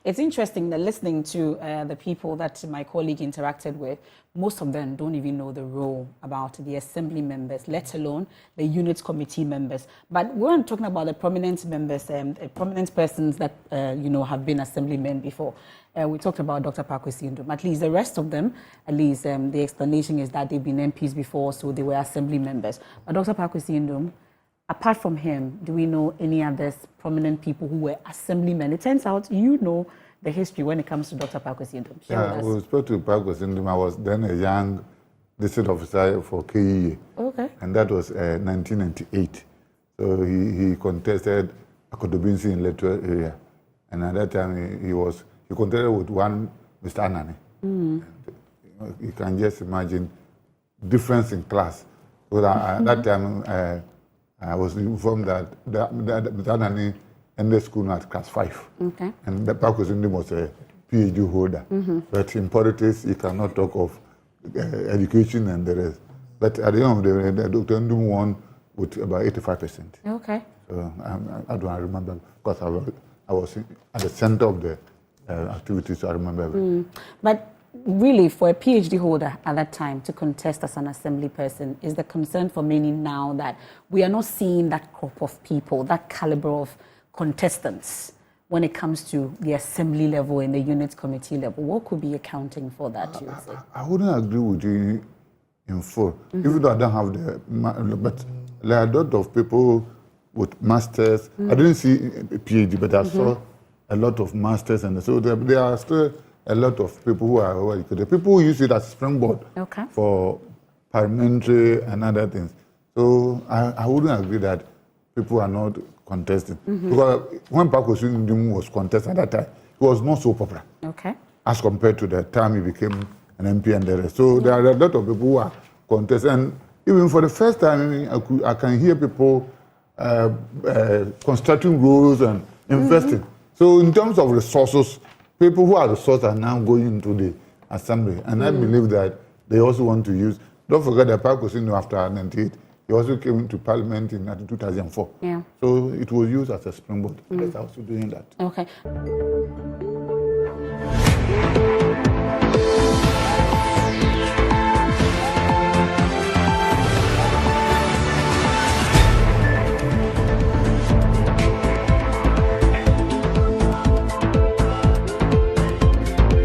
It's interesting that listening to the people that my colleague interacted with, most of them don't even know the role about the assembly members, let alone the unit committee members. But we're talking about the prominent members, prominent persons that, have been assemblymen before. We talked about Dr. Quaicoe Ndom. At least the rest of them, at least the explanation is that they've been MPs before, so they were assembly members. But Dr. Quaicoe Ndom, apart from him, do we know any other prominent people who were assemblymen? It turns out you know the history when it comes to Dr. Quaicoe Ndom. Yeah, with respect to Quaicoe Ndom, I was then a young district officer for KEA. Okay. And that was 1998. So he contested Akodobinsi in electoral area. And at that time, he contested with one Mr. Anani. And, you can just imagine difference in class. So at that time, I was informed that Mr. Anani ended school at class 5. Okay. And the Quaicoe Ndom was a PhD holder. But in politics, you cannot talk of education and the rest. But at the end of the day, Dr. Ndom won with about 85%. Okay. So I don't remember because I was at the center of the activities, so I remember. But really, for a PhD holder at that time to contest as an assembly person, is the concern for many now that we are not seeing that crop of people, that caliber of contestants when it comes to the assembly level and the unit committee level? What could be accounting for that, you would say? I wouldn't agree with you in full, even though I don't have but there are a lot of people with masters. I didn't see a PhD, but I saw a lot of masters, and so there are still a lot of people who are educated. People who use it as springboard for parliamentary and other things. So I wouldn't agree that people are not contesting. Because when Quaicoe Ndom was contested at that time, he was not so popular as compared to the time he became an MP and the rest. So there are a lot of people who are contesting. And even for the first time, I can hear people constructing roads and investing. So in terms of resources, people who are resources are now going into the assembly. And I believe that they also want to use, don't forget that Quaicoe Ndom after 98, he also came into parliament in 2004. Yeah. So it was used as a springboard. That's also doing that. Okay.